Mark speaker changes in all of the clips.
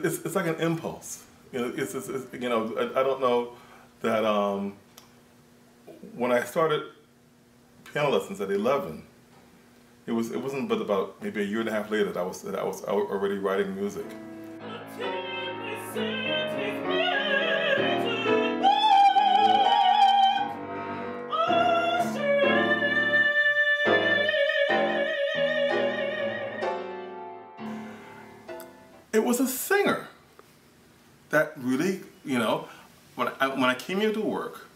Speaker 1: it's like an impulse. You know, it's you know, I don't know that when I started piano lessons at 11, it wasn't but about maybe a year and a half later that I was already writing music. It was a singer that really, you know, when I came here to work,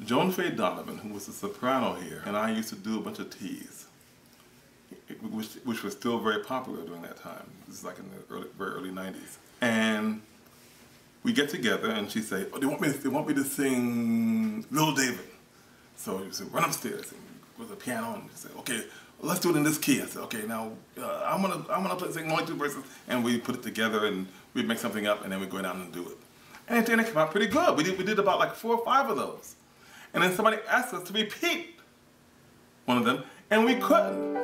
Speaker 1: Joan Faye Donovan, who was a soprano here, and I used to do a bunch of teas, which was still very popular during that time. This is like in the very early 90s. And we get together and she'd say, oh, they want me to sing Little David. So you said, run upstairs and with a piano, and she said, okay, well, let's do it in this key. I said, okay, now I'm gonna sing only 2 verses, and we put it together and we make something up, and then we go down and do it. And then it came out pretty good. We did about like 4 or 5 of those. And then somebody asked us to repeat one of them, and we couldn't.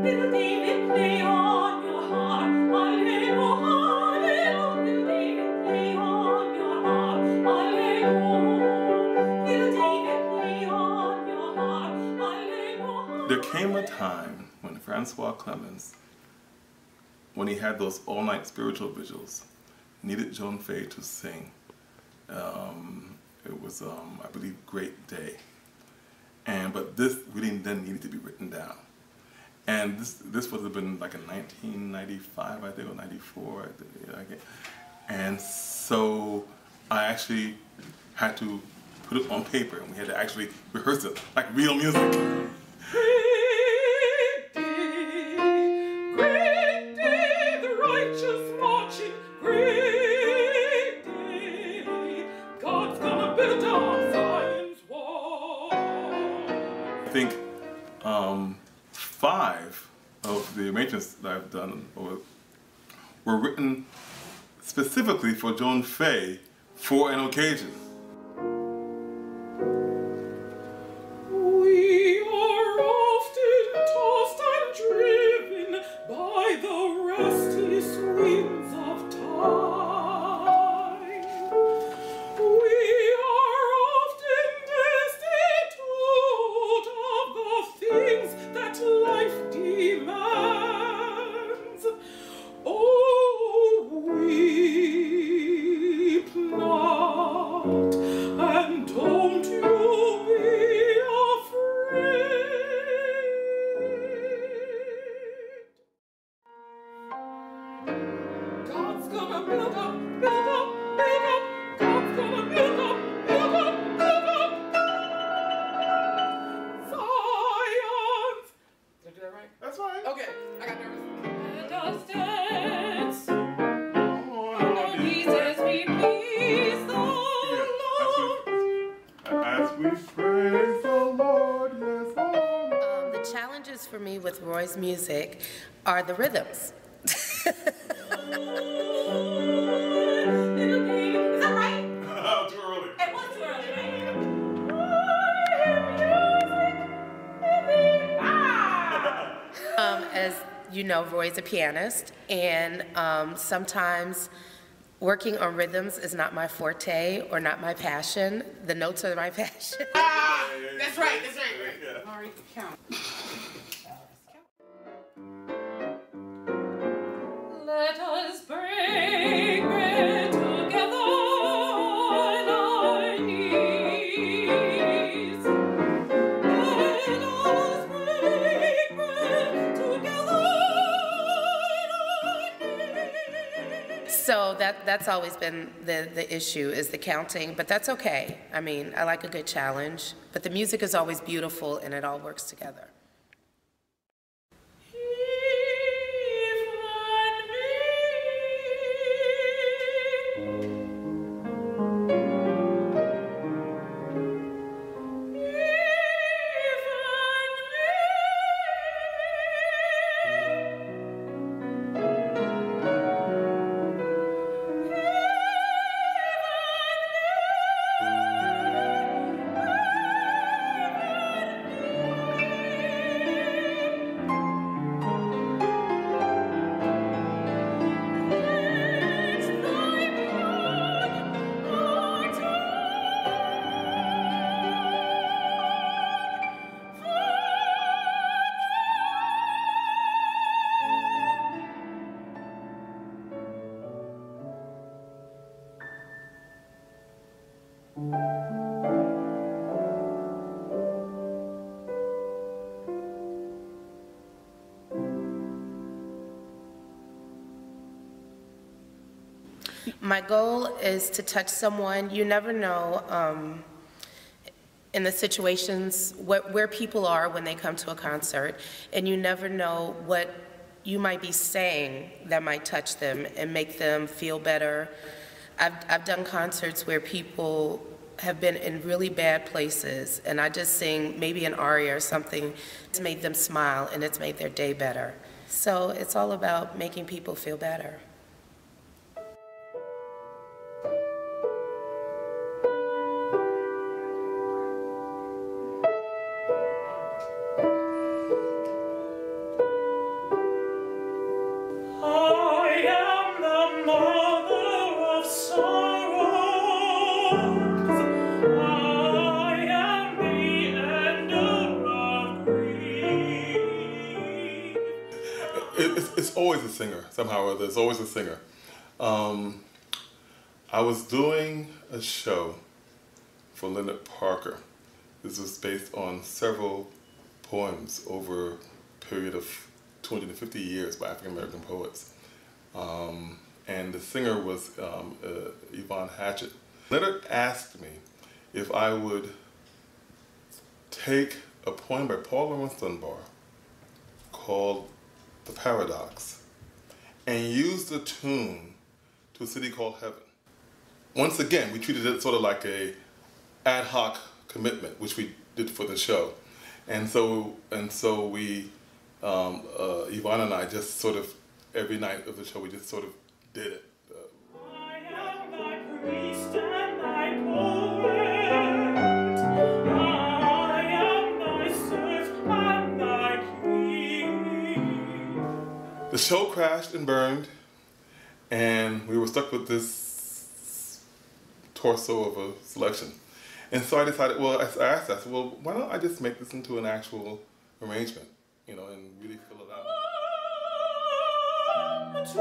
Speaker 2: Little David, play on your harp, hallelujah, little David, play on your harp, hallelujah, little David, play on your harp, hallelujah.
Speaker 1: There came a time when Francois Clemens, when he had those all-night spiritual vigils, needed Joan Faye to sing. It was, I believe, Great Day. But this really then needed to be written down. And this would have been like in 1995, I think, or 94. And so I actually had to put it on paper, and we had to actually rehearse it like real music.
Speaker 2: Great day, the righteous marching, great day, God's gonna build up Zion's wall.
Speaker 1: I think 5 of the arrangements that I've done were written specifically for Joan Faye for an occasion.
Speaker 2: We are often tossed and driven by the restless winds of time. We are often destitute of the things that life demands. Oh, weep not, and don't you be afraid. God's gonna build up, build up, build up. God's gonna build up, build up, build up. Zion's. Did I do that right?
Speaker 1: That's right.
Speaker 2: Okay, I got nervous. Let us dance. On our knees as we please the Lord.
Speaker 1: As we praise the Lord, yes, Lord.
Speaker 3: The challenges for me with Roy's music are the rhythms.
Speaker 2: Is that right?
Speaker 1: Too early.
Speaker 2: It was too early, right?
Speaker 3: As you know, Roy's a pianist, and sometimes working on rhythms is not my forte or not my passion. The notes are my passion.
Speaker 2: That's right, that's right.
Speaker 1: Yeah.
Speaker 2: Already count. Let us break bread together on our knees. Let us break bread together on our knees.
Speaker 3: So that's always been the issue, is the counting, but that's okay. I mean, I like a good challenge, but the music is always beautiful and it all works together. My goal is to touch someone. You never know in the situations where people are when they come to a concert, and you never know what you might be saying that might touch them and make them feel better. I've done concerts where people have been in really bad places, and I just sing maybe an aria or something that's made them smile and it's made their day better. So it's all about making people feel better.
Speaker 1: It's always a singer, somehow or other. It's always a singer. I was doing a show for Leonard Parker. This was based on several poems over a period of 250 years by African American poets. And the singer was Yvonne Hatchett. Leonard asked me if I would take a poem by Paul Laurence Dunbar called The Paradox and use the tune to a city called Heaven. Once again, we treated it sort of like a ad hoc commitment, which we did for the show. And so we, Yvonne and I just sort of, every night of the show, we just sort of did it.
Speaker 2: I am thy priest and thy poet. I am thy serf and thy king.
Speaker 1: The show crashed and burned, and we were stuck with this torso of a selection. And so I decided, well, I asked, I said, well, why don't I just make this into an actual arrangement, you know, and really fill it out.
Speaker 2: To be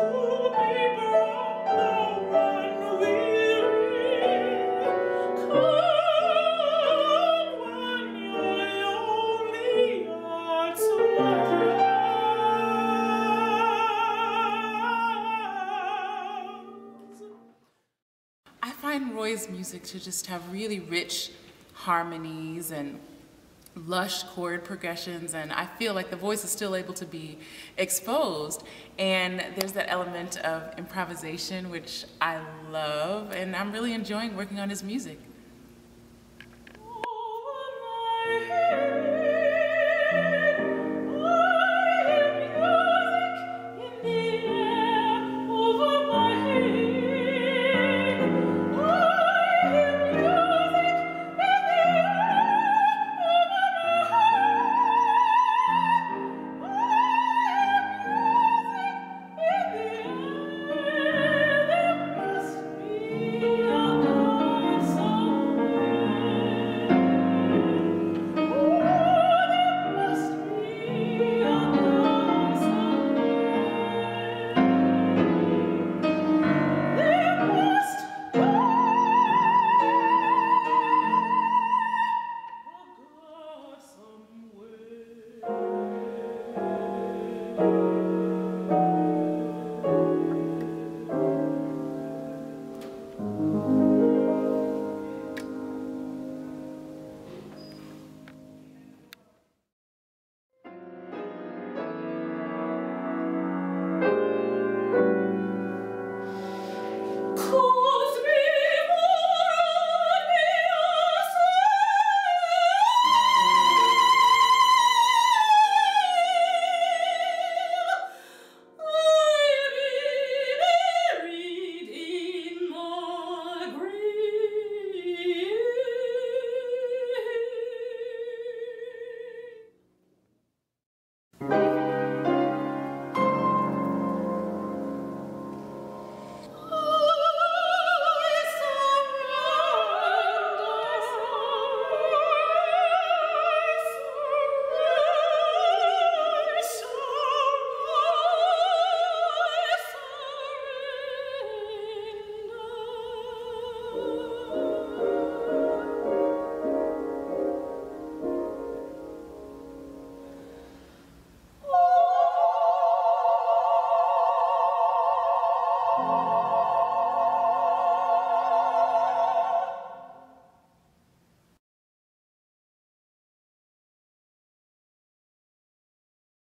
Speaker 2: brother unweary, come when your lonely hearts arouse.
Speaker 4: I find Roy's music to just have really rich harmonies and lush chord progressions, and I feel like the voice is still able to be exposed, and there's that element of improvisation which I love, and I'm really enjoying working on his music.
Speaker 2: Over my head.